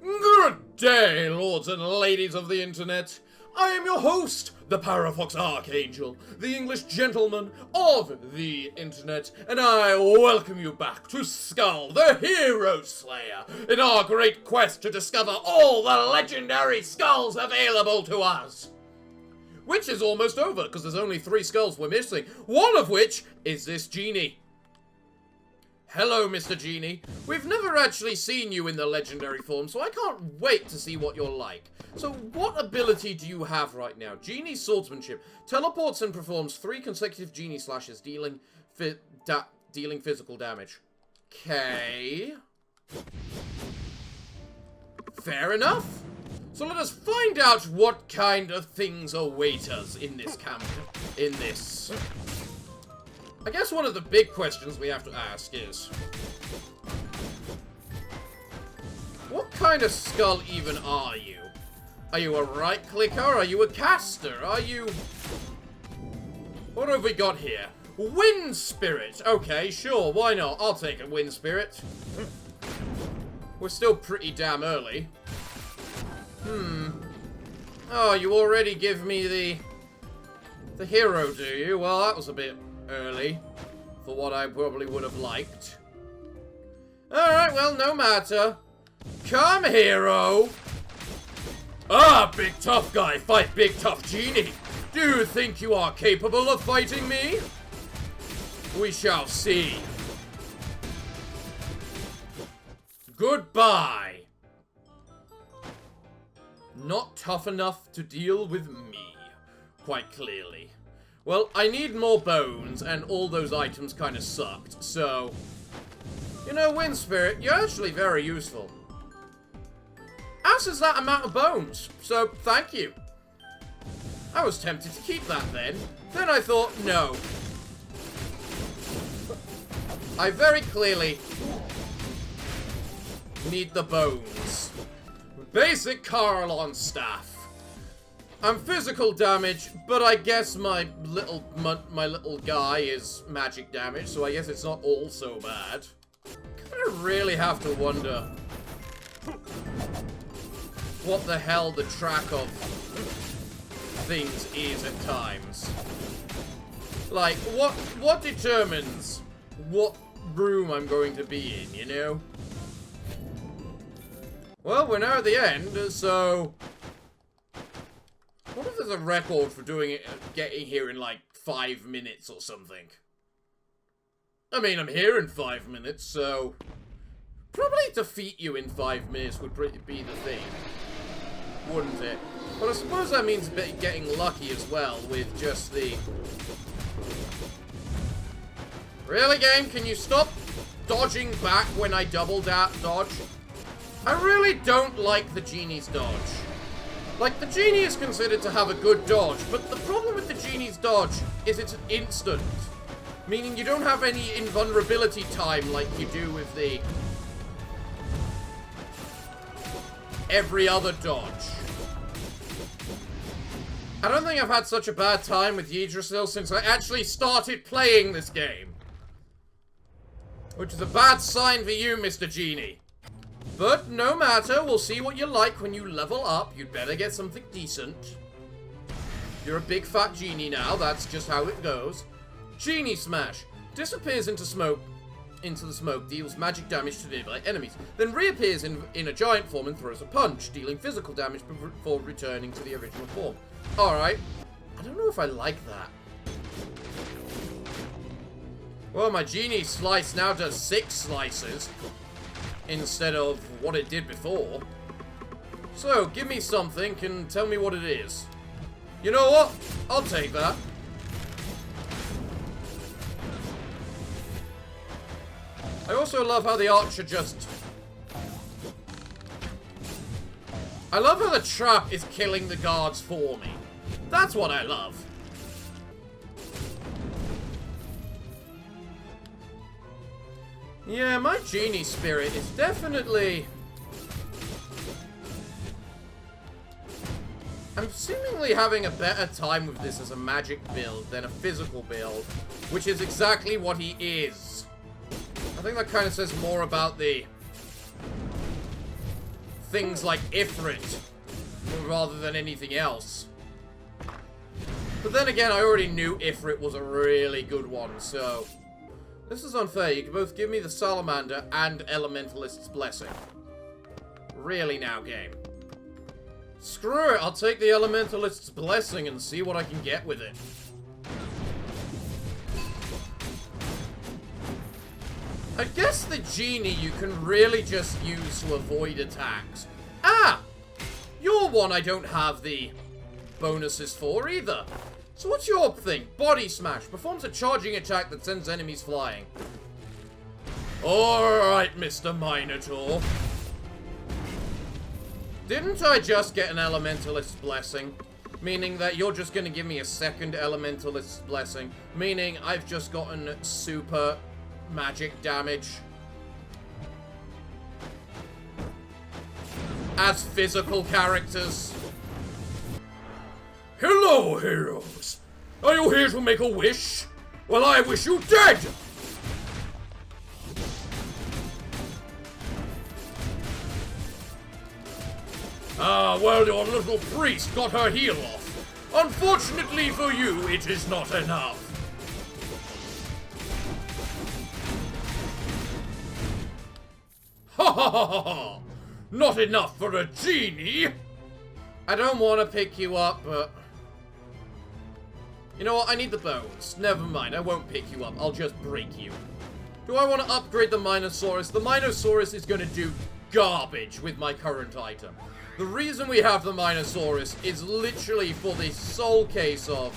Good day, lords and ladies of the internet. I am your host, the Parafox Archangel, the English gentleman of the internet, and I welcome you back to Skul the Hero Slayer in our great quest to discover all the legendary skulls available to us. Which is almost over, because there's only 3 skulls we're missing, one of which is this genie. Hello, Mr. Genie. We've never actually seen you in the legendary form, so I can't wait to see what you're like. So, what ability do you have right now? Genie Swordsmanship. Teleports and performs 3 consecutive genie slashes, dealing physical damage. Okay. Fair enough. So let us find out what kind of things await us in this camp. I guess one of the big questions we have to ask is, what kind of skull even are you? Are you a right clicker? Are you a caster? Are you... What have we got here? Wind Spirit. Okay, sure, why not? I'll take a Wind Spirit. We're still pretty damn early. Oh, you already give me the hero, do you? Well, that was a bit early for what I probably would have liked. Alright, well, no matter. Come, hero! Ah, big tough guy, fight big tough genie. Do you think you are capable of fighting me? We shall see. Goodbye. Not tough enough to deal with me, quite clearly. Well, I need more bones, and all those items kind of sucked, so... You know, Wind Spirit, you're actually very useful. As is that amount of bones, so thank you. I was tempted to keep that then. Then I thought, no. I very clearly need the bones. Basic Carlon staff. I'm physical damage, but I guess my little guy is magic damage, so I guess it's not all so bad. Kinda really have to wonder what the hell the track of things is at times. Like, what determines what room I'm going to be in, you know? Well, we're now at the end, so... What if there's a record for doing it, getting here in like 5 minutes or something? I mean, I'm here in 5 minutes, so... Probably defeat you in 5 minutes would be the thing. Wouldn't it? But I suppose that means getting lucky as well with just the... Really, game? Can you stop dodging back when I double dodge? I really don't like the genie's dodge. Like, the genie is considered to have a good dodge, but the problem with the genie's dodge is it's instant. Meaning you don't have any invulnerability time like you do with the... every other dodge. I don't think I've had such a bad time with Yggdrasil since I actually started playing this game. Which is a bad sign for you, Mr. Genie. But no matter, we'll see what you like when you level up. You'd better get something decent. You're a big fat genie now, that's just how it goes. Genie Smash. Disappears into the smoke, deals magic damage to nearby enemies. Then reappears in a giant form and throws a punch, dealing physical damage before returning to the original form. Alright. I don't know if I like that. Well, my genie slice now does 6 slices. Instead of what it did before. So, give me something and tell me what it is. You know what? I'll take that. I also love how the archer just... I love how the trap is killing the guards for me. That's what I love. Yeah, my genie spirit is definitely... I'm seemingly having a better time with this as a magic build than a physical build, which is exactly what he is. I think that kind of says more about the things like Ifrit rather than anything else. But then again, I already knew Ifrit was a really good one, so... This is unfair. You can both give me the Salamander and Elementalist's Blessing. Really now, game. Screw it, I'll take the Elementalist's Blessing and see what I can get with it. I guess the genie you can really just use to avoid attacks. Ah! You're one I don't have the bonuses for either. So what's your thing? Body Smash. Performs a charging attack that sends enemies flying. Alright, Mr. Minotaur. Didn't I just get an Elementalist's Blessing? Meaning that you're just going to give me a second Elementalist's Blessing. Meaning I've just gotten super magic damage. As physical characters. Hello, heroes! Are you here to make a wish? Well, I wish you dead! Ah, well, your little priest got her heel off. Unfortunately for you, it is not enough. Ha ha ha ha ha! Not enough for a genie! I don't want to pick you up, but... You know what? I need the bones. Never mind, I won't pick you up. I'll just break you. Do I want to upgrade the Minosaurus? The Minosaurus is going to do garbage with my current item. The reason we have the Minosaurus is literally for the sole case of...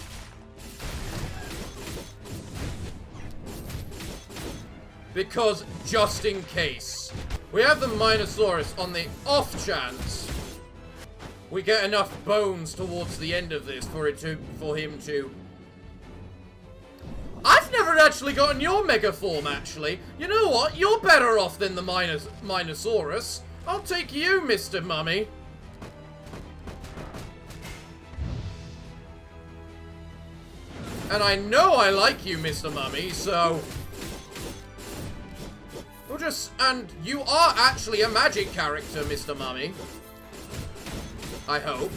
Because, just in case. We have the Minosaurus on the off chance we get enough bones towards the end of this for him to... I've never actually gotten your Mega Form, actually. You know what? You're better off than the Minosaurus. I'll take you, Mr. Mummy. And I know I like you, Mr. Mummy, so... We'll just... And you are actually a magic character, Mr. Mummy. I hope.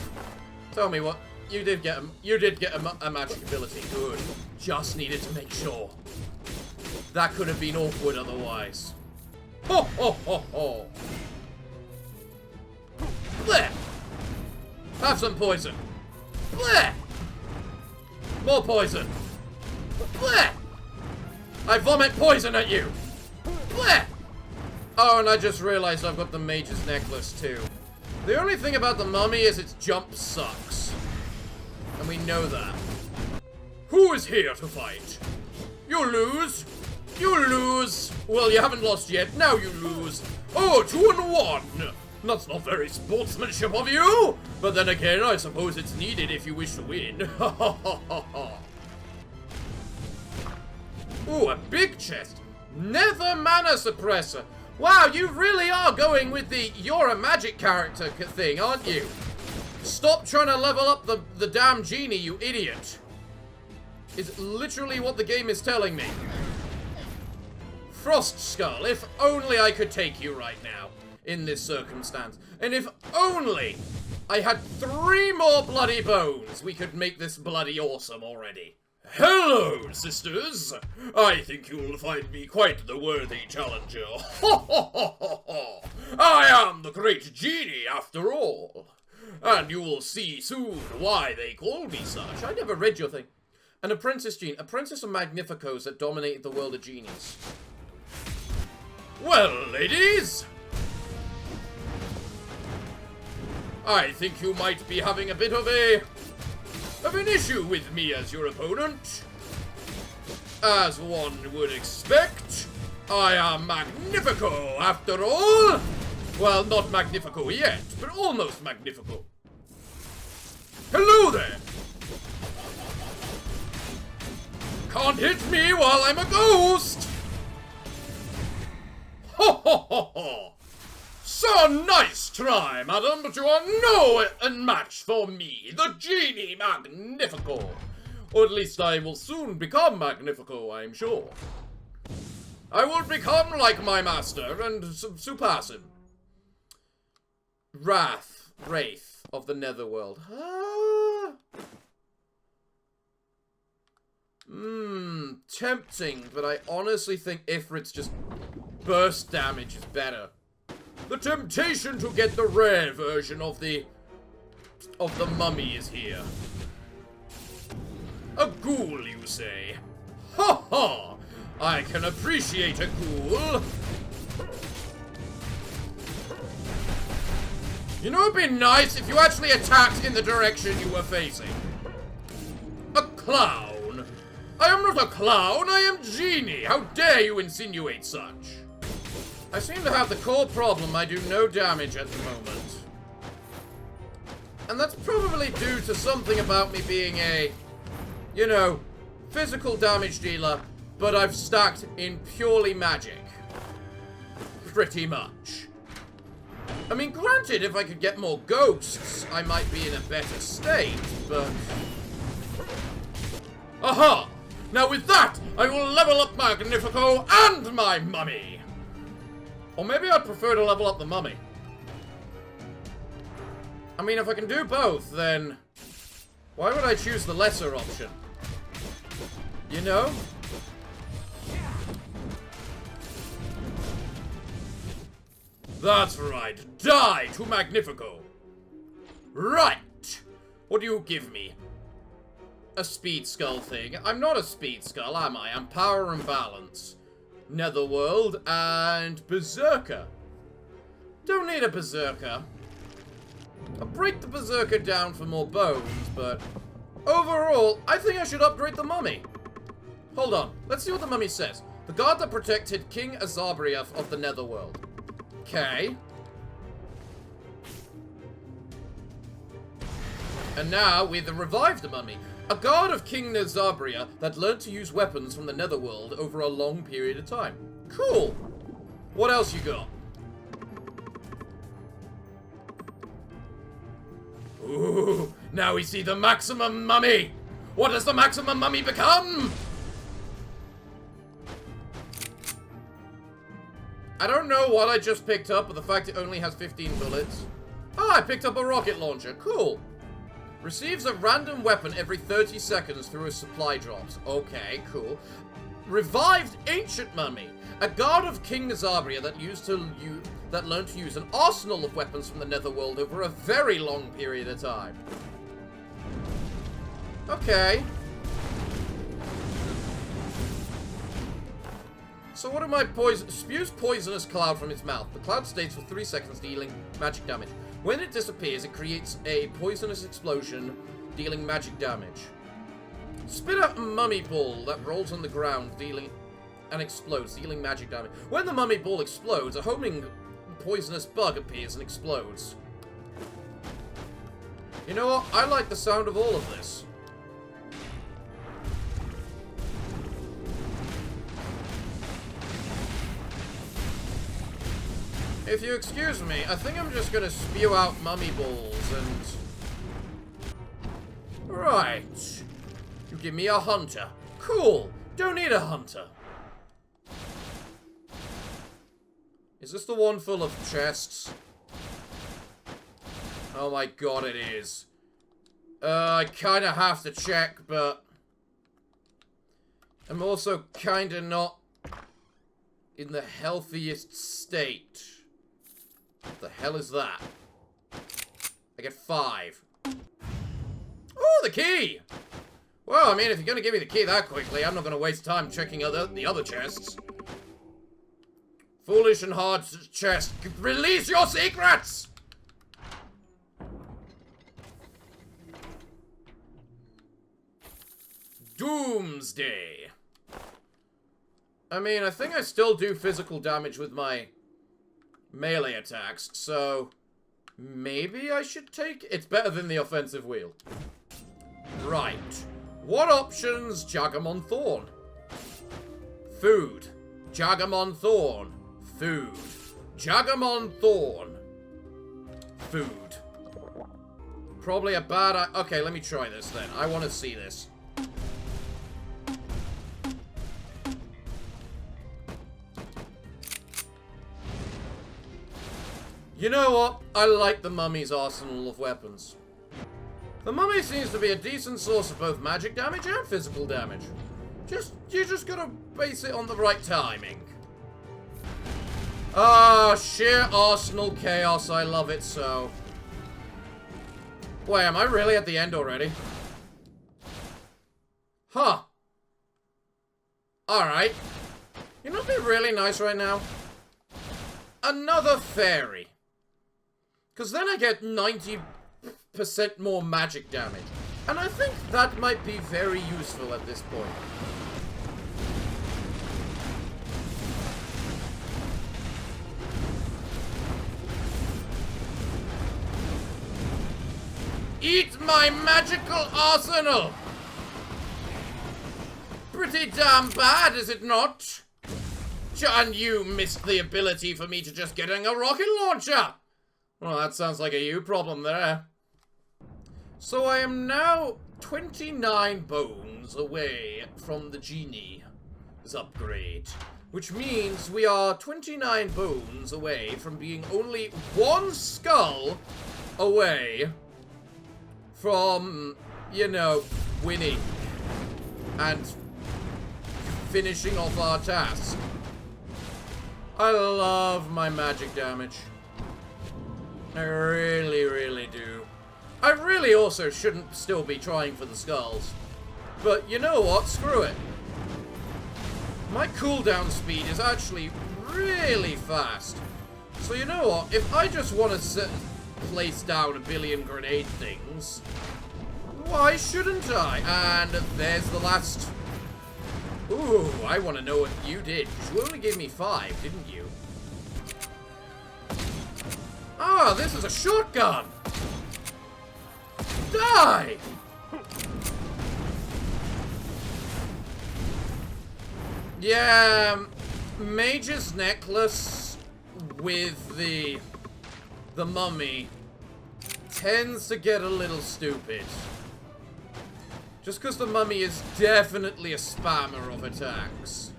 Tell me what... You did get a magic ability. Good. Just needed to make sure. That could have been awkward otherwise. Ho ho ho ho! Bleh! Have some poison. Bleh! More poison. Bleh! I vomit poison at you. Bleh! Oh, and I just realized I've got the Mage's Necklace too. The only thing about the mummy is its jump sucks. And we know that. Who is here to fight? You lose. You lose. Well, you haven't lost yet. Now you lose. Oh, 2-1. That's not very sportsmanship of you. But then again, I suppose it's needed if you wish to win. Ha ha ha ha ha. Ooh, a big chest. Nether Mana Suppressor. Wow, you really are going with the you're a magic character thing, aren't you? Stop trying to level up the damn genie, you idiot. Is literally what the game is telling me. Frost Skull, if only I could take you right now in this circumstance. And if only I had 3 more bloody bones, we could make this bloody awesome already. Hello, sisters! I think you'll find me quite the worthy challenger. I am the great genie, after all. And you will see soon why they call me such. I never read your thing. An apprentice genie. Apprentice of Magnificos that dominated the world of genies. Well, ladies! I think you might be having a bit of an issue with me as your opponent. As one would expect, I am Magnifico after all. Well, not Magnifico yet, but almost Magnifico. Hello there. Can't hit me while I'm a ghost. Ho ho ho ho. So nice try, madam, but you are no match for me, the Genie Magnifico. Or at least I will soon become Magnifico, I'm sure. I will become like my master and surpass him. Wraith of the Netherworld. Ah. Tempting, but I honestly think Ifrit's just burst damage is better. The temptation to get the rare version of the mummy is here. A ghoul, you say? Ha ha! I can appreciate a ghoul. You know, it'd be nice if you actually attacked in the direction you were facing. A clown? I am not a clown, I am genie. How dare you insinuate such? I seem to have the core problem. I do no damage at the moment. And that's probably due to something about me being a, you know, physical damage dealer, but I've stacked in purely magic. Pretty much. I mean, granted, if I could get more ghosts, I might be in a better state, but... Aha! Now with that, I will level up Magnifico and my mummy! Or maybe I'd prefer to level up the mummy. I mean, if I can do both, then... why would I choose the lesser option? You know? That's right. Die to Magnifico. Right. What do you give me? A speed skull thing. I'm not a speed skull, am I? I'm power and balance. Netherworld and Berserker. Don't need a Berserker. I'll break the Berserker down for more bones, but overall, I think I should upgrade the mummy. Hold on. Let's see what the mummy says. The god that protected King Azabria of the Netherworld. Okay. And now we revived the mummy. A guard of King Azabria that learned to use weapons from the Netherworld over a long period of time. Cool. What else you got? Ooh, now we see the maximum mummy. What does the maximum mummy become? I don't know what I just picked up, but the fact it only has 15 bullets. Ah, I picked up a rocket launcher. Cool. Receives a random weapon every 30 seconds through his supply drops. Okay, cool. Revived Ancient Mummy. A guard of King Azabria that learned to use an arsenal of weapons from the Netherworld over a very long period of time. Okay. So what am I spews poisonous cloud from its mouth. The cloud stays for 3 seconds, dealing magic damage. When it disappears, it creates a poisonous explosion, dealing magic damage. Spit out a mummy ball that rolls on the ground, and explodes, dealing magic damage. When the mummy ball explodes, a homing poisonous bug appears and explodes. You know what? I like the sound of all of this. If you excuse me, I think I'm just gonna spew out mummy balls and... Right. You give me a hunter. Cool. Don't need a hunter. Is this the one full of chests? Oh my god, it is. I kinda have to check, but... I'm also kinda not in the healthiest state. What the hell is that? I get 5. Oh, the key! Well, I mean, if you're gonna give me the key that quickly, I'm not gonna waste time checking the other chests. Foolish and hard chest. Release your secrets! Doomsday. I mean, I think I still do physical damage with my melee attacks, so maybe I should take... It's better than the offensive wheel. Right. What options? Jagamon Thorn. Food. Jagamon Thorn. Food. Jagamon Thorn. Food. Probably a bad... Okay, let me try this then. I want to see this. You know what? I like the mummy's arsenal of weapons. The mummy seems to be a decent source of both magic damage and physical damage. You just gotta base it on the right timing. Ah, sheer arsenal chaos. I love it so. Wait, am I really at the end already? Huh. Alright. You know what'd be really nice right now? Another fairy. Because then I get 90% more magic damage. And I think that might be very useful at this point. Eat my magical arsenal! Pretty damn bad, is it not? John, you missed the ability for me to just getting a rocket launcher! Well, that sounds like a you problem there. So I am now 29 bones away from the genie's upgrade. Which means we are 29 bones away from being only one skull away from, you know, winning and finishing off our task. I love my magic damage. I really, really do. I really also shouldn't still be trying for the skulls. But you know what? Screw it. My cooldown speed is actually really fast. So you know what? If I just want to place down a billion grenade things, why shouldn't I? And there's the last... Ooh, I want to know what you did. You only gave me 5, didn't you? Ah, this is a shotgun! Die! Yeah, Mage's necklace with the mummy tends to get a little stupid. Just because the mummy is definitely a spammer of attacks.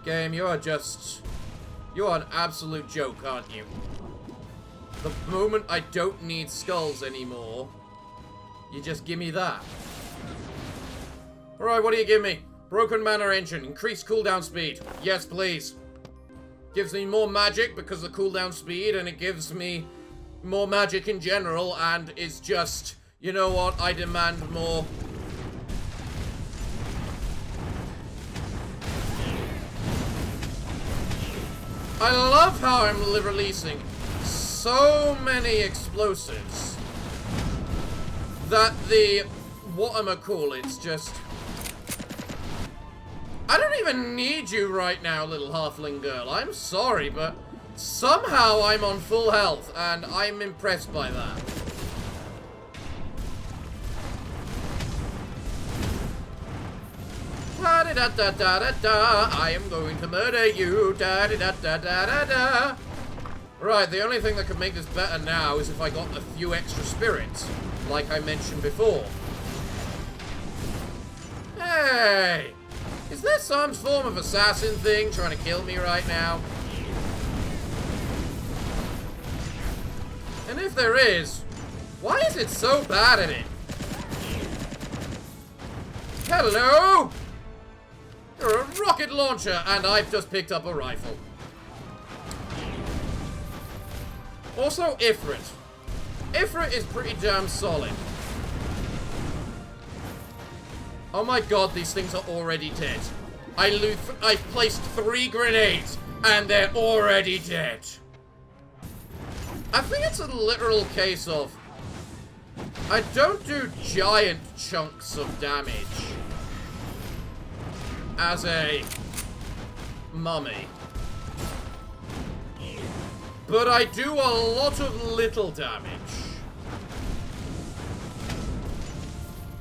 Game, you're an absolute joke, aren't you? The moment I don't need skulls anymore, you just give me that. Alright, what do you give me? Broken manor engine, increased cooldown speed. Yes, please. Gives me more magic because of cooldown speed, and it gives me more magic in general, and is just, you know what, I demand more. I love how I'm releasing so many explosives that the whatchamacallit's just... I don't even need you right now, little halfling girl. I'm sorry, but somehow I'm on full health, and I'm impressed by that. Da-da-da-da-da-da, I am going to murder you. Da-da-da-da-da-da. Right, the only thing that could make this better now is if I got a few extra spirits, like I mentioned before. Hey! Is there some form of assassin thing trying to kill me right now? And if there is, why is it so bad at it? Hello? You're a rocket launcher, and I've just picked up a rifle. Also, Ifrit. Ifrit is pretty damn solid. Oh my god, these things are already dead. I placed 3 grenades, and they're already dead. I think it's a literal case of... I don't do giant chunks of damage as a mummy. But I do a lot of little damage.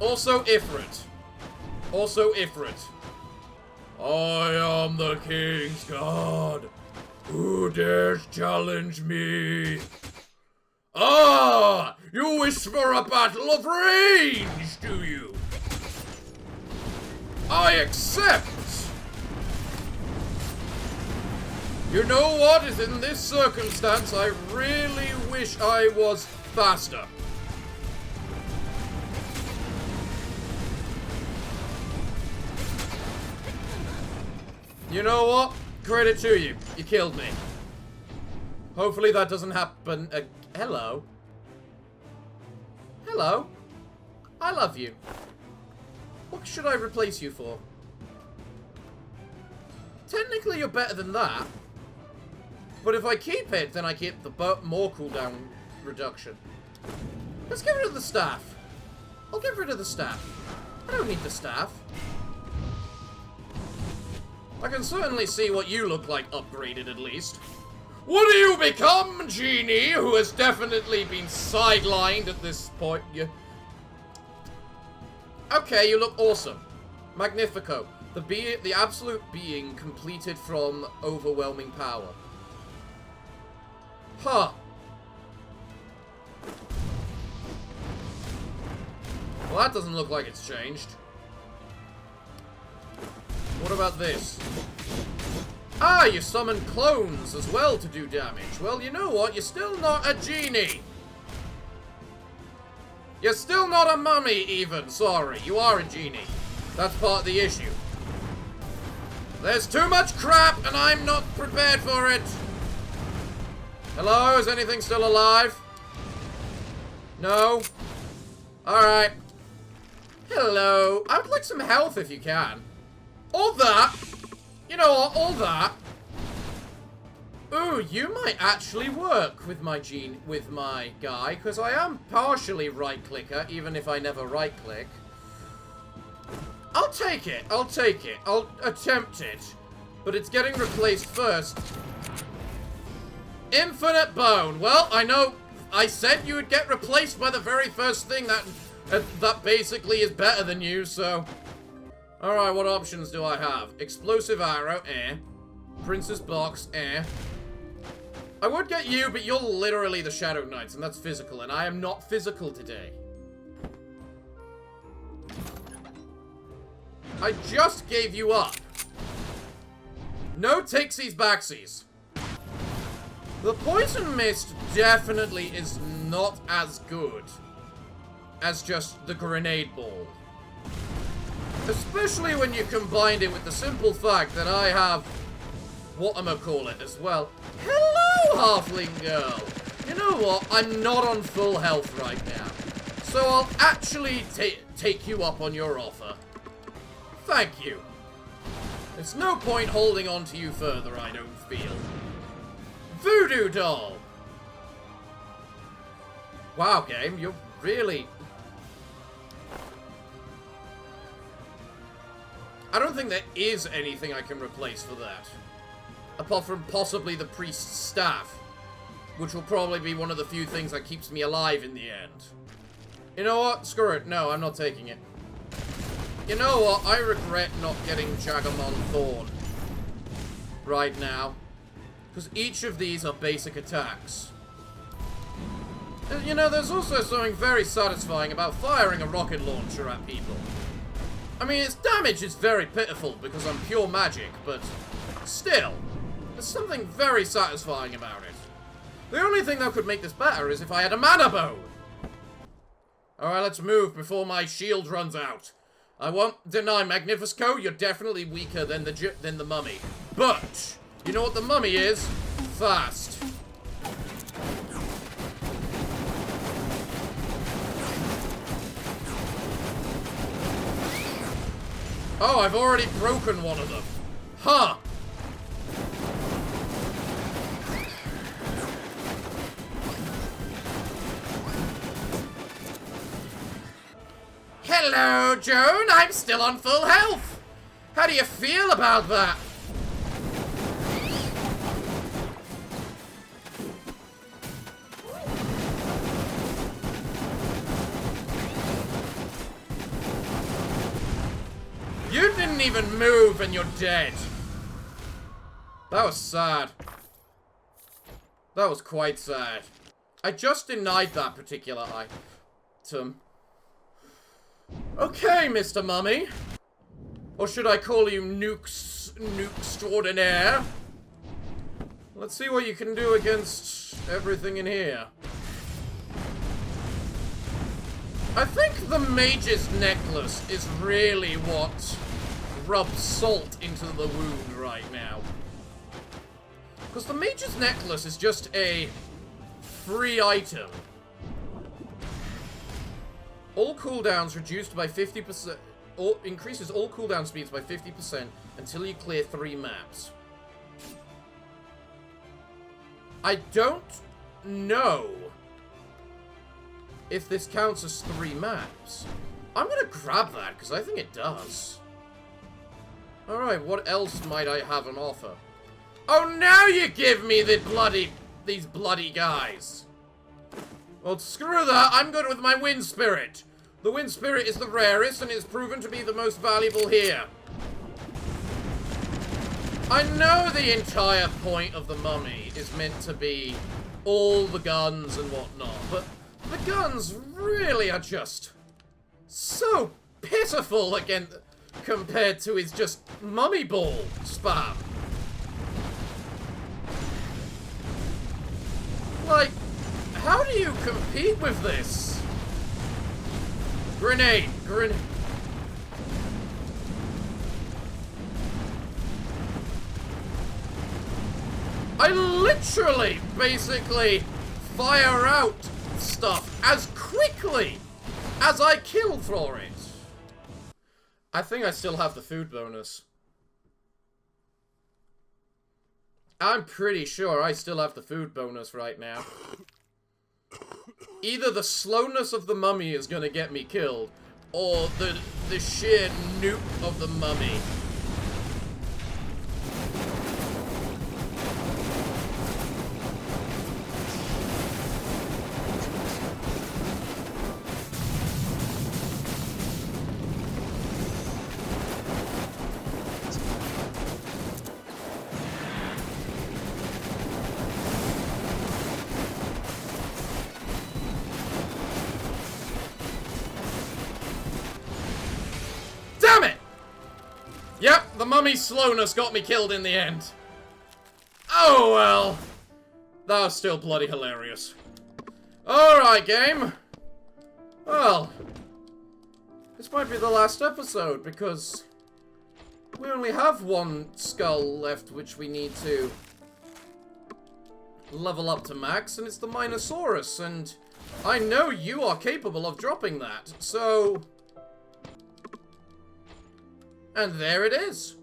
Also Ifrit. Also Ifrit. I am the king's god. Who dares challenge me? Ah! You wish for a battle of range, do you? I accept! You know what is in this circumstance, I really wish I was faster. You know what? Credit to you. You killed me. Hopefully that doesn't happen. Hello? Hello? I love you. What should I replace you for? Technically, you're better than that. But if I keep it, then I keep the more cooldown reduction. Let's get rid of the staff. I'll get rid of the staff. I don't need the staff. I can certainly see what you look like upgraded, at least. What do you become, Genie, who has definitely been sidelined at this point? Okay, you look awesome. Magnifico. The absolute being completed from overwhelming power. Huh. Well, that doesn't look like it's changed. What about this? Ah, you summon clones as well to do damage. Well, you know what? You're still not a genie. You're still not a mummy, even. Sorry, you are a genie. That's part of the issue. There's too much crap, and I'm not prepared for it. Hello? Is anything still alive? No? Alright. Hello. I would like some health if you can. All that. You know what? All that. Ooh, you might actually work with my guy, because I am partially right-clicker, even if I never right-click. I'll take it. I'll take it. I'll attempt it. But it's getting replaced first. Infinite Bone. Well, I know I said you would get replaced by the very first thing that basically is better than you, so... Alright, what options do I have? Explosive Arrow, Princess Box, I would get you, but you're literally the Shadow Knights, and that's physical, and I am not physical today. I just gave you up. No takesies backsies. The Poison Mist definitely is not as good as just the Grenade Ball. Especially when you combined it with the simple fact that I have whatchamacallit as well. Hello, Halfling Girl! You know what? I'm not on full health right now. So I'll actually take you up on your offer. Thank you. There's no point holding on to you further, I don't feel. Voodoo Doll! Wow, game, you're really... I don't think there is anything I can replace for that. Apart from possibly the priest's staff. Which will probably be one of the few things that keeps me alive in the end. You know what? Screw it. No, I'm not taking it. You know what? I regret not getting Jagamon Thorn right now. Because each of these are basic attacks. And, you know, there's also something very satisfying about firing a rocket launcher at people. I mean, its damage is very pitiful because I'm pure magic, but still, there's something very satisfying about it. The only thing that could make this better is if I had a mana bow. Alright, let's move before my shield runs out. I won't deny, Magnifico, you're definitely weaker than the mummy. But, you know what the mummy is? Fast. Oh, I've already broken one of them. Huh. Hello, Joan. I'm still on full health. How do you feel about that? You didn't even move and you're dead. That was sad. That was quite sad. I just denied that particular item. Okay, Mr. Mummy. Or should I call you Nuke Extraordinaire? Let's see what you can do against everything in here. I think the mage's necklace is really what rubs salt into the wound right now. Because the mage's necklace is just a free item. All cooldowns reduced by 50%. Increases all cooldown speeds by 50% until you clear 3 maps. I don't know if this counts as 3 maps. I'm gonna grab that, because I think it does. Alright, what else might I have on offer? Oh, now you give me these bloody guys. Well, screw that. I'm good with my Wind Spirit. The Wind Spirit is the rarest, and it's proven to be the most valuable here. I know the entire point of the mummy is meant to be all the guns and whatnot, but the guns really are just so pitiful again compared to his just mummy ball spam. Like, how do you compete with this? Grenade, grenade. I literally, basically, fire out stuff as quickly as I kill for it. I think I still have the food bonus. I'm pretty sure I still have the food bonus right now. Either the slowness of the mummy is gonna get me killed, or the sheer nuke of the mummy. Yep, the mummy's slowness got me killed in the end. Oh well. That was still bloody hilarious. Alright, game. Well, this might be the last episode, because we only have one skull left which we need to level up to max, and it's the Minosaurus, and I know you are capable of dropping that, so... And there it is.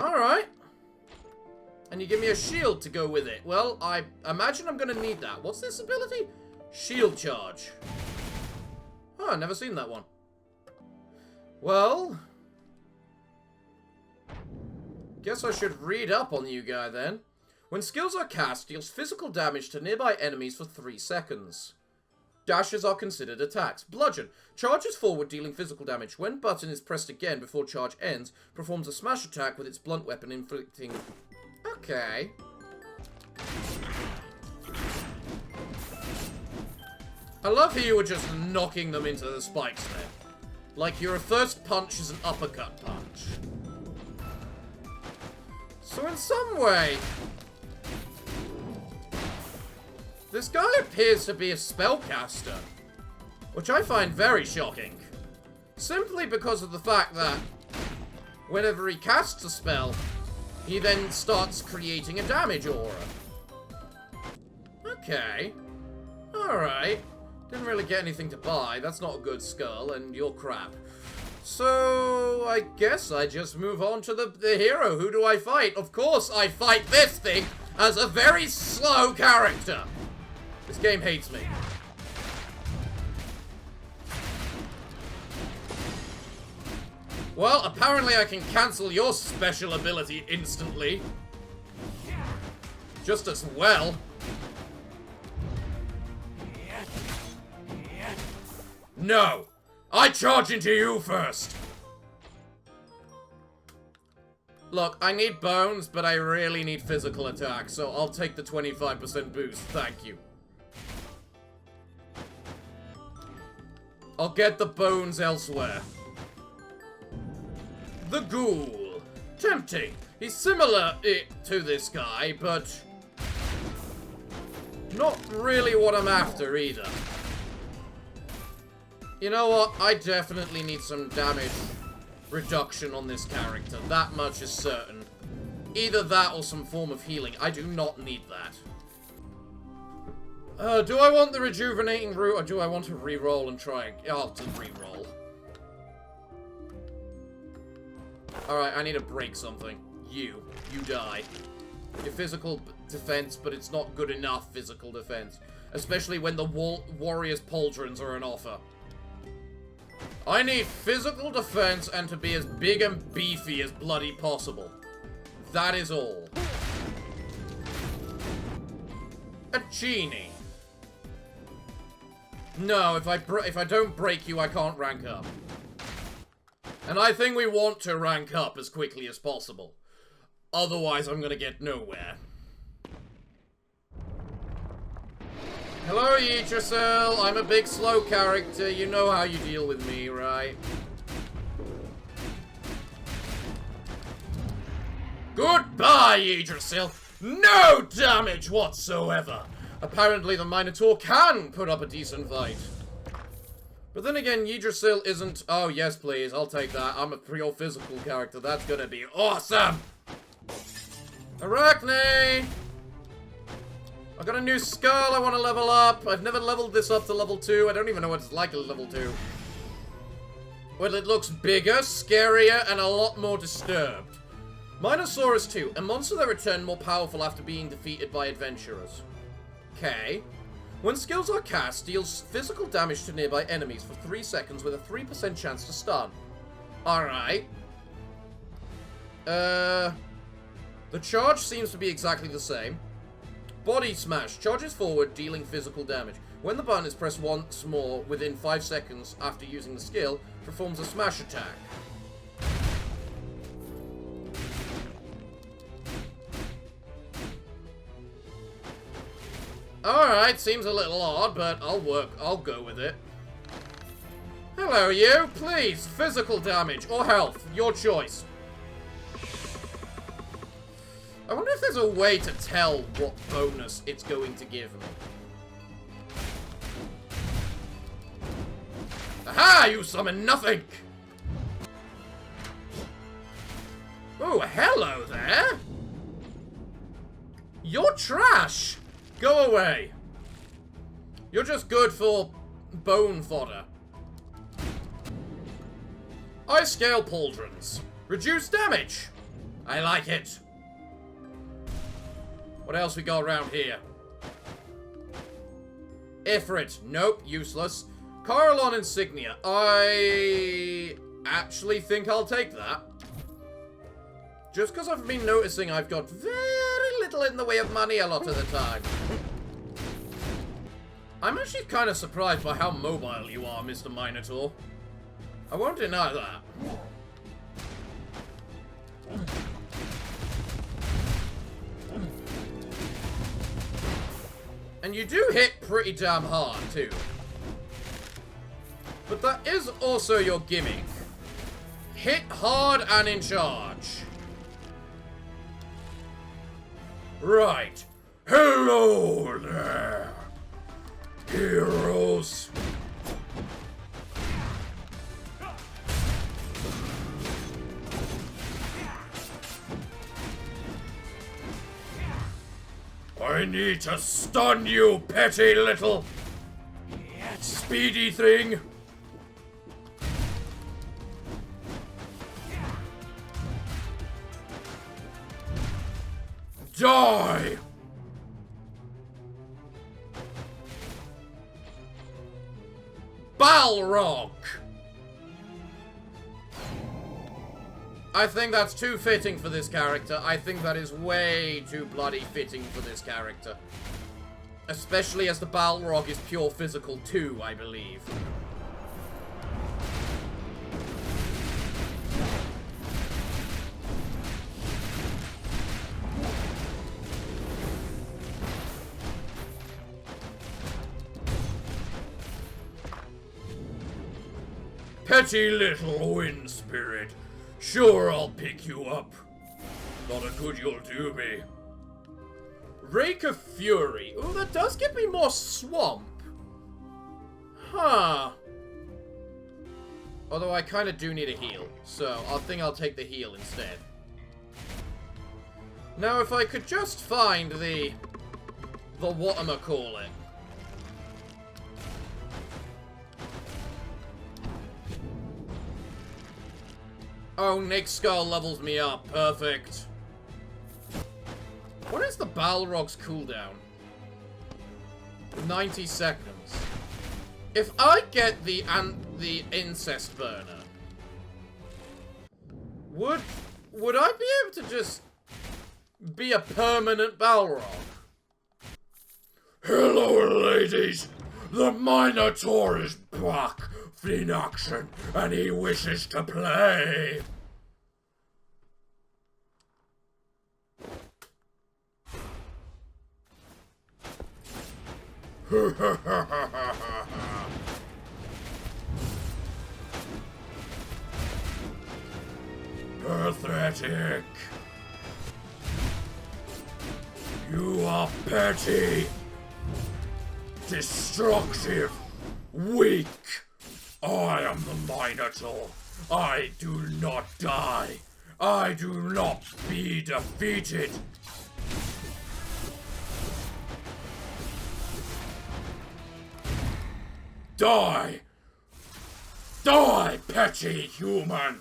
Alright. And you give me a shield to go with it. Well, I imagine I'm going to need that. What's this ability? Shield charge. Oh, I've never seen that one. Well, guess I should read up on you guy then. When skills are cast, deals physical damage to nearby enemies for 3 seconds. Dashes are considered attacks. Bludgeon. Charges forward, dealing physical damage. When button is pressed again before charge ends, performs a smash attack with its blunt weapon, inflicting... Okay. I love how you were just knocking them into the spikes there. Like your first punch is an uppercut punch. So in some way... this guy appears to be a spellcaster, which I find very shocking. Simply because of the fact that whenever he casts a spell, he then starts creating a damage aura. Okay. Alright. Didn't really get anything to buy. That's not a good skull, and you're crap. So, I guess I just move on to the hero. Who do I fight? Of course I fight this thing as a very slow character. This game hates me. Well, apparently I can cancel your special ability instantly. Just as well. No! I charge into you first! Look, I need bones, but I really need physical attack, so I'll take the 25% boost. Thank you. I'll get the bones elsewhere. The Ghoul. Tempting. He's similar to this guy, but not really what I'm after either. You know what? I definitely need some damage reduction on this character. That much is certain. Either that or some form of healing. I do not need that. Do I want the rejuvenating route, or do I want to re-roll and try? I'll re-roll. Alright, I need to break something. You die. Your physical defense, but it's not good enough physical defense. Especially when the warrior's pauldrons are an offer. I need physical defense and to be as big and beefy as bloody possible. That is all. A genie. No, if I don't break you, I can't rank up. And I think we want to rank up as quickly as possible. Otherwise, I'm gonna get nowhere. Hello, Yggdrasil. I'm a big slow character. You know how you deal with me, right? Goodbye, Yggdrasil. No damage whatsoever. Apparently, the Minotaur can put up a decent fight. But then again, Yggdrasil isn't... Oh, yes, please. I'll take that. I'm a pure physical character. That's gonna be awesome. Arachne! I got a new skull I want to level up. I've never leveled this up to level 2. I don't even know what it's like at level 2. Well, it looks bigger, scarier, and a lot more disturbed. Minosaurus 2. A monster that returned more powerful after being defeated by adventurers. Okay. When skills are cast, deals physical damage to nearby enemies for 3 seconds with a 3% chance to stun. Alright. The charge seems to be exactly the same. Body Smash. Charges forward, dealing physical damage. When the button is pressed once more within 5 seconds after using the skill, performs a smash attack. Alright, seems a little odd, but I'll go with it. Hello, you. Please, physical damage or health. Your choice. I wonder if there's a way to tell what bonus it's going to give me. Aha! You summon nothing! Oh, hello there! You're trash! Go away! You're just good for bone fodder. Ice Scale Pauldrons. Reduce damage! I like it. What else we got around here? Ifrit. Nope, useless. Carlon Insignia. I actually think I'll take that. Just because I've been noticing I've got very little in the way of money a lot of the time. I'm actually kind of surprised by how mobile you are, Mr. Minotaur. I won't deny that. And you do hit pretty damn hard, too. But that is also your gimmick. Hit hard and in charge. Right. Hello there, heroes. I need to stun you, petty little speedy thing. Die! Balrog! I think that's too fitting for this character. I think that is way too bloody fitting for this character. Especially as the Balrog is pure physical too, I believe. Petty little wind spirit. Sure, I'll pick you up. Not a good you'll do me. Rake of Fury. Oh, that does give me more swamp. Huh. Although I kind of do need a heal, so I think I'll take the heal instead. Now, if I could just find the whatchamacallit. Oh, Nick Skull levels me up. Perfect. What is the Balrog's cooldown? 90 seconds. If I get the incest burner, would I be able to just be a permanent Balrog? Hello, ladies. The Minotaur is back in action, and he wishes to play. Pathetic. You are petty, destructive, weak. I am the Minotaur. I do not die. I do not be defeated. Die! Die, petty human!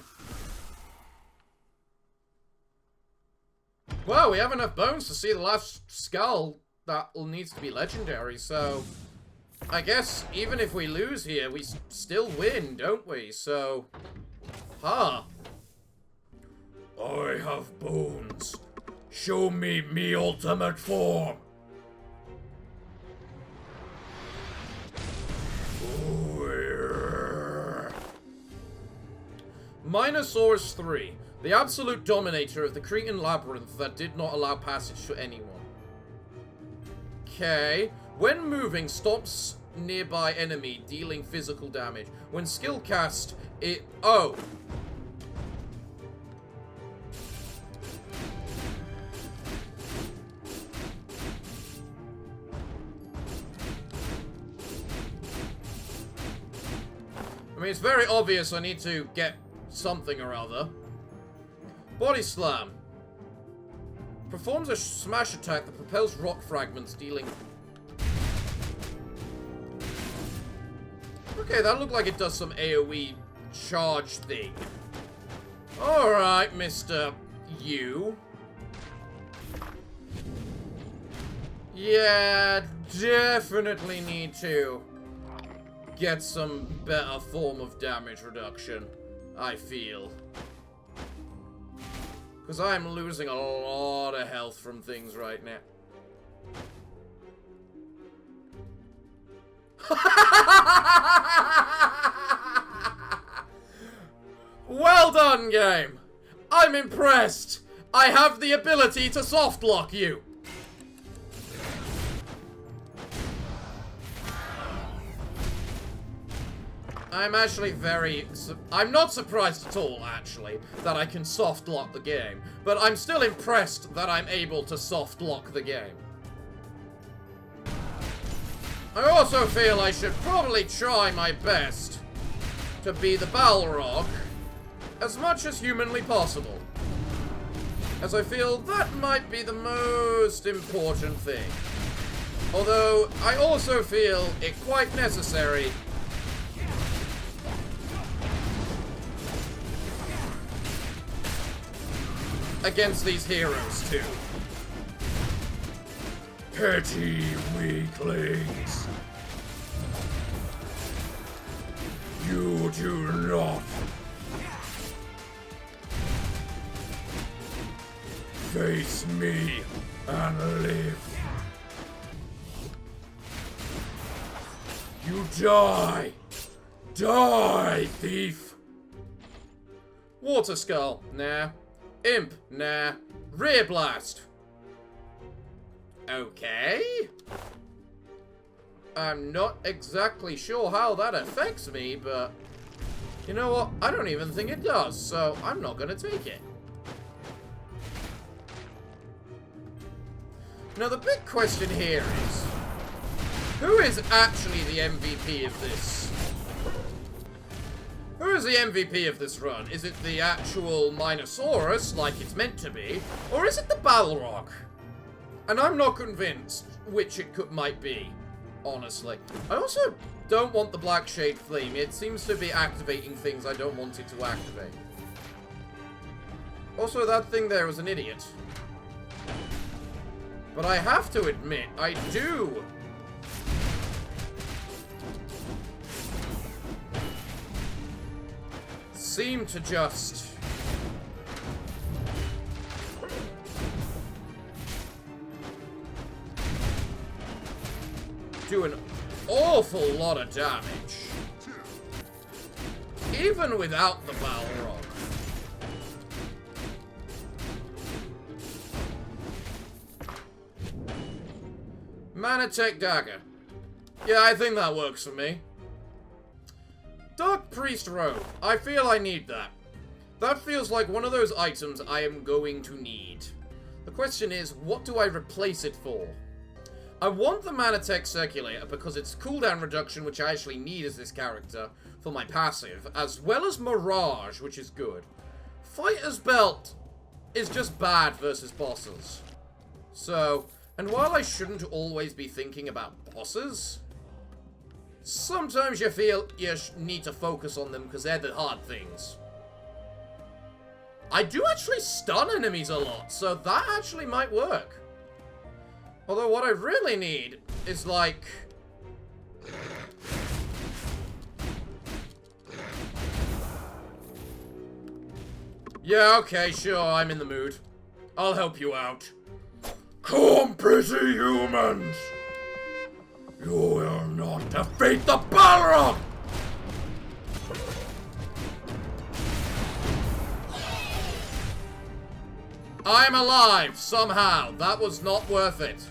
Well, we have enough bones to see the last skull that needs to be legendary, so I guess even if we lose here, we still win, don't we? So, huh. I have bones. Show me me ultimate form. Minosaurus 3, the absolute dominator of the Cretan labyrinth that did not allow passage to anyone. Okay. When moving, stops nearby enemy, dealing physical damage. When skill cast, it... Oh. I mean, it's very obvious I need to get something or other. Body Slam. Performs a smash attack that propels rock fragments, dealing... Okay, that looked like it does some AoE charge thing. Alright, Mr. You. Yeah, definitely need to get some better form of damage reduction, I feel. Because I'm losing a lot of health from things right now. Well done, game! I'm impressed! I have the ability to softlock you! I'm actually I'm not surprised at all, actually, that I can soft lock the game. But I'm still impressed that I'm able to soft lock the game. I also feel I should probably try my best to be the Balrog as much as humanly possible. As I feel that might be the most important thing. Although, I also feel it quite necessary against these heroes, too. Petty weaklings. You do not face me and live. You die. Die, thief. Water Skull, nah. Imp, nah. Rear Blast. Okay. I'm not exactly sure how that affects me, but you know what? I don't even think it does, so I'm not gonna take it. Now, the big question here is, who is actually the MVP of this? Who is the MVP of this run? Is it the actual Minosaurus, like it's meant to be, or is it the Balrog? And I'm not convinced which it might be, honestly. I also don't want the Black Shade Flame. It seems to be activating things I don't want it to activate. Also, that thing there was an idiot. But I have to admit, I do seem to just do an awful lot of damage, even without the Balrog. Manatech Dagger. Yeah, I think that works for me. Dark Priest Robe. I feel I need that. That feels like one of those items I am going to need. The question is, what do I replace it for? I want the Manatech Circulator because it's cooldown reduction, which I actually need as this character for my passive, as well as Mirage, which is good. Fighter's Belt is just bad versus bosses. So, and while I shouldn't always be thinking about bosses, sometimes you feel you need to focus on them because they're the hard things. I do actually stun enemies a lot, so that actually might work. Although what I really need is like... Yeah, okay, sure, I'm in the mood. I'll help you out. Come, pretty humans! You will not defeat the Balrog! I'm alive, somehow. That was not worth it.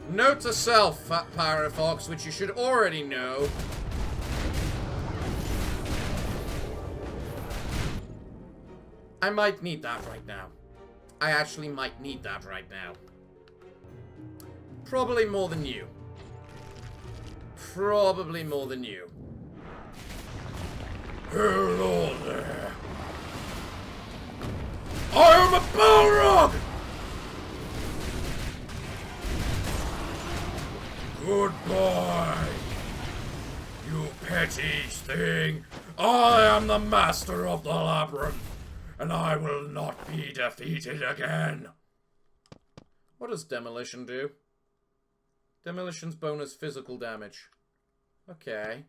Note to self, Fat Parafox, which you should already know. I might need that right now. I actually might need that right now. Probably more than you. Probably more than you. Hello there. I am a Balrog! Goodbye, you petty thing. I am the master of the labyrinth, and I will not be defeated again. What does Demolition do? Demolition's bonus physical damage. Okay.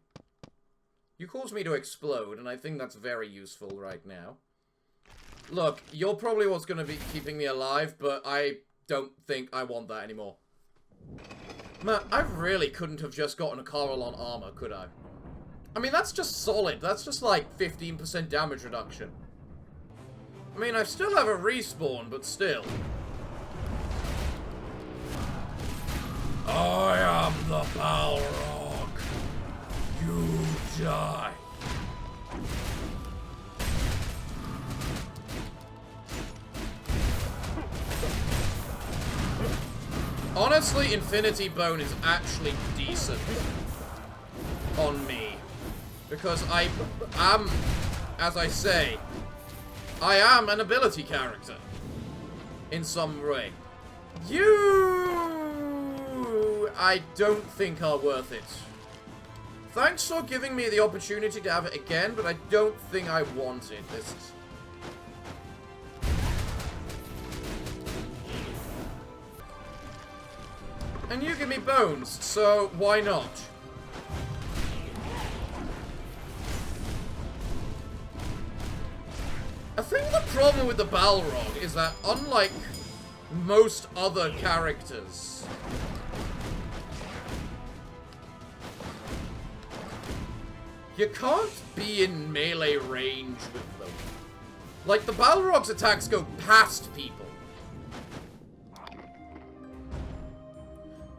You cause me to explode, and I think that's very useful right now. Look, you're probably what's going to be keeping me alive, but I don't think I want that anymore. Man, I really couldn't have just gotten a Coral on armor, could I? I mean, that's just solid. That's just like 15% damage reduction. I mean, I still have a respawn, but still. I am the Balrog. You die. Honestly, Infinity Bone is actually decent on me. Because I am, as I say, I am an ability character. In some way. I don't think are worth it. Thanks for giving me the opportunity to have it again, but I don't think I want it. This is... And you give me bones, so why not? I think the problem with the Balrog is that, unlike most other characters, you can't be in melee range with them. Like, the Balrog's attacks go past people.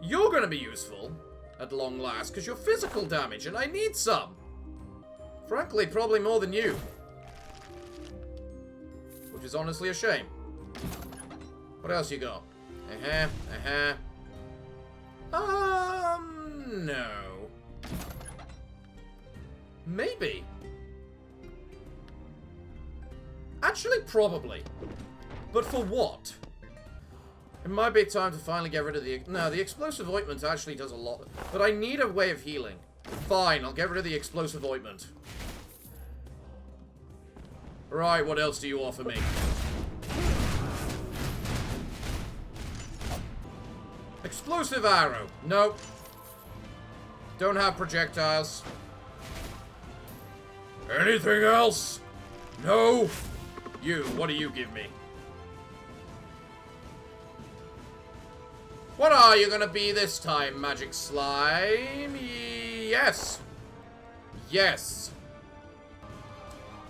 You're gonna be useful, at long last, because you're physical damage, and I need some. Frankly, probably more than you. Which is honestly a shame. What else you got? No. Maybe. Actually, probably. But for what? It might be time to finally get rid of the... No, the explosive ointment actually does a lot. But I need a way of healing. Fine, I'll get rid of the explosive ointment. Right, what else do you offer me? Explosive arrow. Nope. Don't have projectiles. Anything else? No. You, what do you give me? What are you gonna be this time, magic slime? Yes. Yes.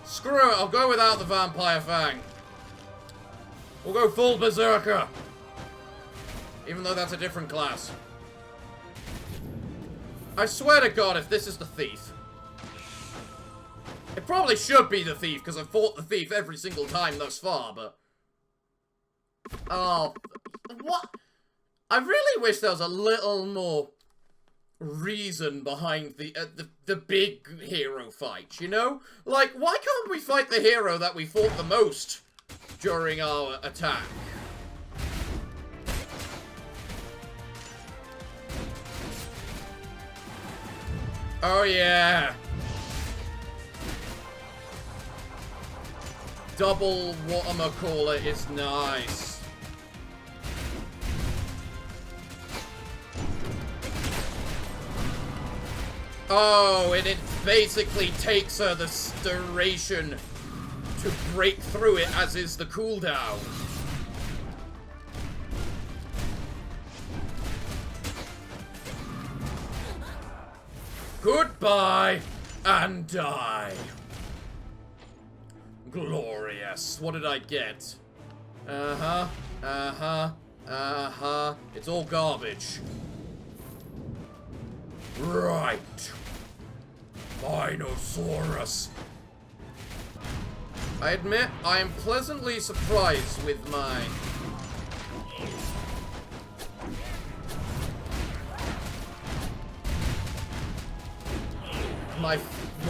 Screw it, I'll go without the vampire fang. We'll go full berserker. Even though that's a different class. I swear to God, if this is the thief. It probably should be the thief, because I've fought the thief every single time thus far, but... Oh, what? I really wish there was a little more reason behind the big hero fight, you know? Like, why can't we fight the hero that we fought the most during our attack? Oh yeah! Double whatchamacallit is nice. Oh, and it basically takes her the duration to break through it, as is the cooldown. Goodbye and die. Glorious. What did I get? It's all garbage. Right. Minotaurus. I admit, I am pleasantly surprised with my...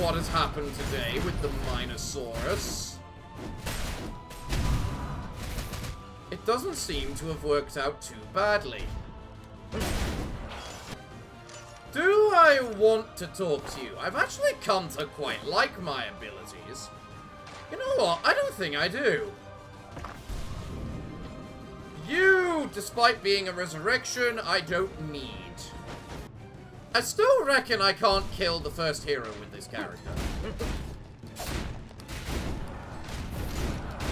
what has happened today with the Minosaurus. It doesn't seem to have worked out too badly. Do I want to talk to you? I've actually come to quite like my abilities. You know what? I don't think I do. You, despite being a resurrection, I don't need. I still reckon I can't kill the first hero with this character.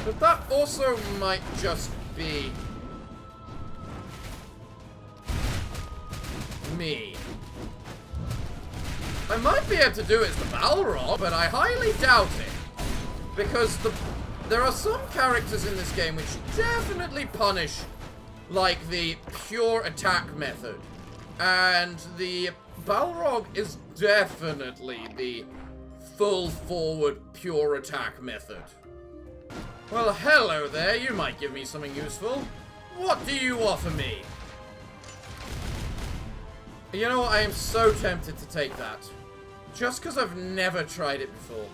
But that also might just be... me. I might be able to do it as the Balrog, but I highly doubt it. Because there are some characters in this game which definitely punish, like, the pure attack method. And the Balrog is definitely the full forward pure attack method. Well, hello there. You might give me something useful. What do you offer me? You know, I am so tempted to take that. Just because I've never tried it before.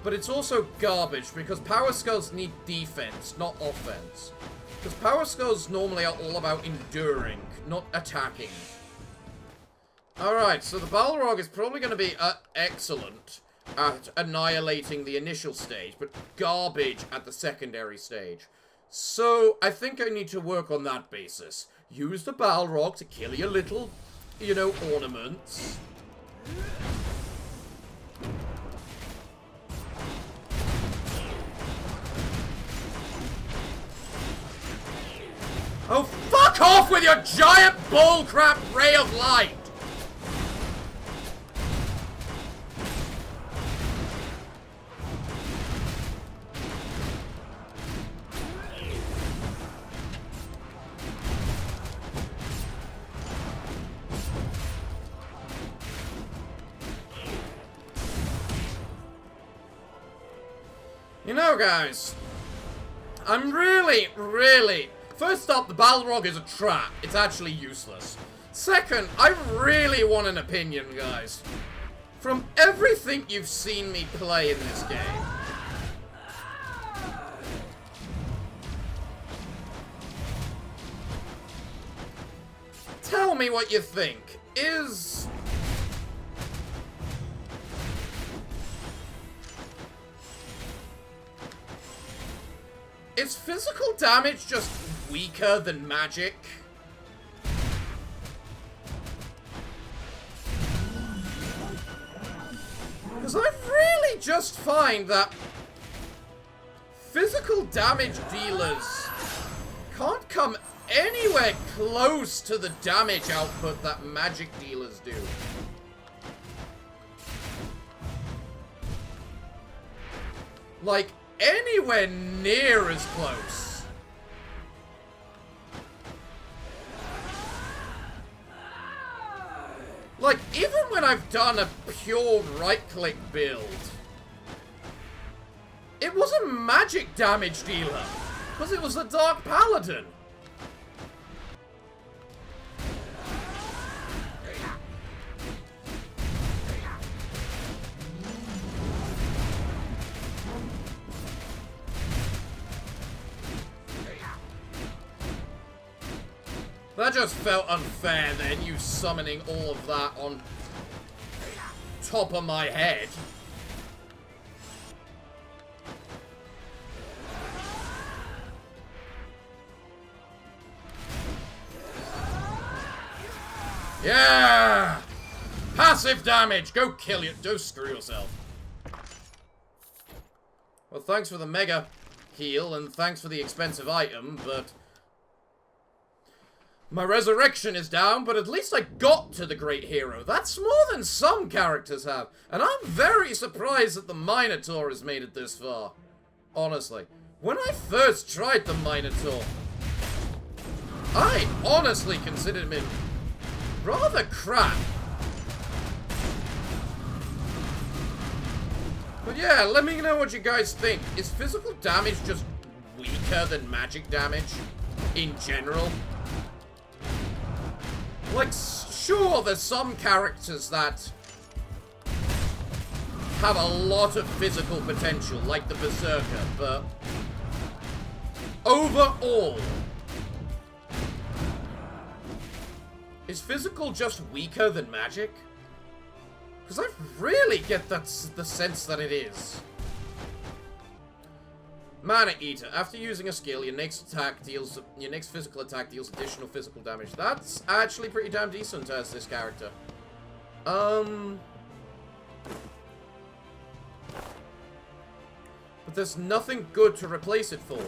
But it's also garbage, because Power Skulls need defense, not offense. Because Power Skulls normally are all about enduring, not attacking. Alright, so the Balrog is probably going to be excellent at annihilating the initial stage, but garbage at the secondary stage. So, I think I need to work on that basis. Use the Balrog to kill your little, you know, ornaments. Oh, fuck off with your giant bullcrap ray of light! You know, guys, I'm really First up, the Balrog is a trap. It's actually useless. Second, I really want an opinion, guys. From everything you've seen me play in this game, tell me what you think. Is physical damage just weaker than magic? Because I really just find that physical damage dealers can't come anywhere close to the damage output that magic dealers do. Like, anywhere near as close. Like, even when I've done a pure right-click build, it was a magic damage dealer, because it was a Dark Paladin. That just felt unfair then, you summoning all of that on top of my head. Yeah! Passive damage! Go kill it. Go screw yourself. Well, thanks for the mega heal, and thanks for the expensive item, but my resurrection is down, but at least I got to the great hero. That's more than some characters have. And I'm very surprised that the Minotaur has made it this far. Honestly. When I first tried the Minotaur, I honestly considered him rather crap. But yeah, let me know what you guys think. Is physical damage just weaker than magic damage in general? Like, sure, there's some characters that have a lot of physical potential, like the Berserker, but overall, is physical just weaker than magic? Because I really get the sense that it is. Mana Eater. After using a skill, your next physical attack deals additional physical damage. That's actually pretty damn decent as this character. But there's nothing good to replace it for.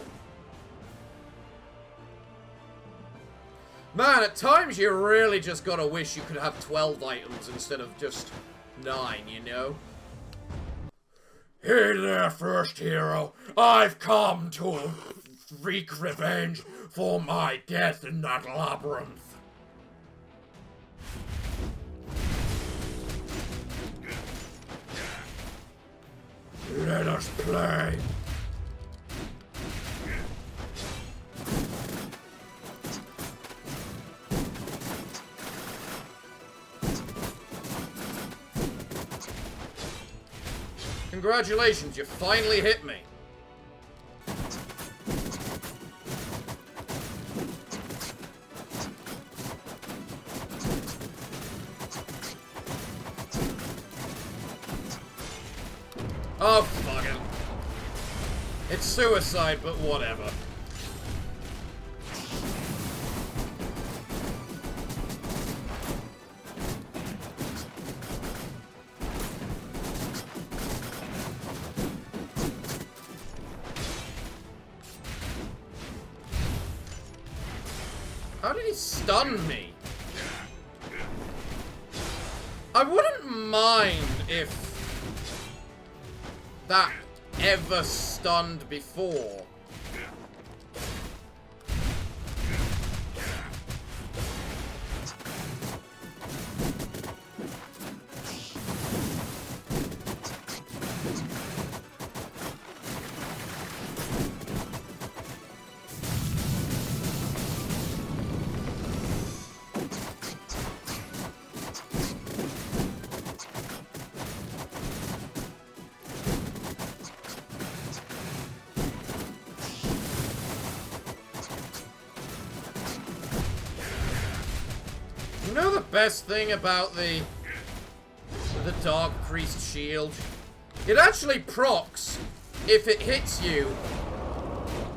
Man, at times you really just gotta wish you could have 12 items instead of just 9, you know? Hey there, first hero. I've come to wreak revenge for my death in that labyrinth. Let us play. Congratulations, you finally hit me. Oh, fuck it. It's suicide, but whatever. How did he stun me? I wouldn't mind if that ever stunned before. You know the best thing about the Dark Priest shield? It actually procs if it hits you,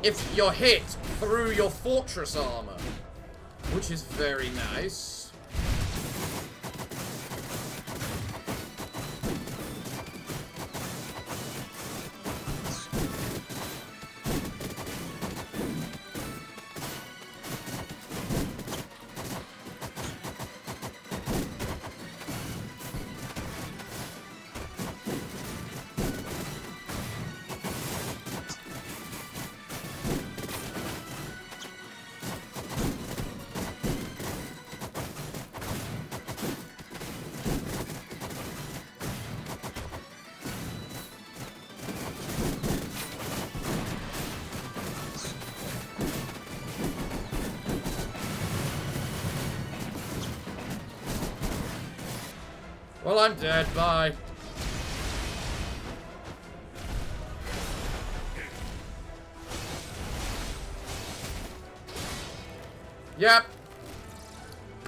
if you're hit through your fortress armor, which is very nice. Well, I'm dead. Bye. Yep.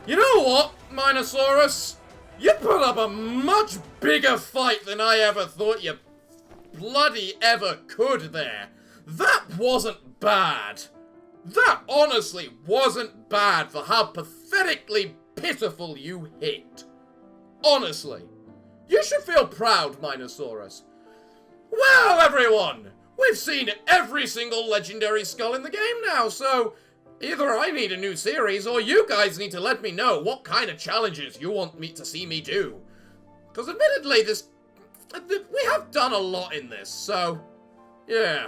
You know what, Minosaurus? You put up a much bigger fight than I ever thought you bloody ever could there. That wasn't bad. That honestly wasn't bad for how pathetically pitiful you hit. Honestly, you should feel proud, Minosaurus. Well, everyone, we've seen every single legendary skull in the game now, so either I need a new series, or you guys need to let me know what kind of challenges you want me to see me do. Because admittedly, we have done a lot in this, so yeah.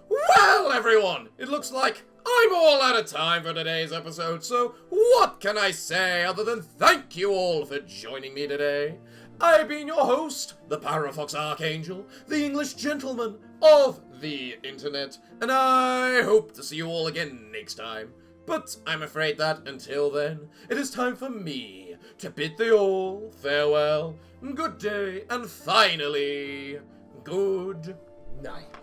Well, everyone, it looks like I'm all out of time for today's episode, so what can I say other than thank you all for joining me today. I've been your host, the Parafox Archangel, the English gentleman of the internet, and I hope to see you all again next time. But I'm afraid that, until then, it is time for me to bid thee all farewell, good day, and finally, good night.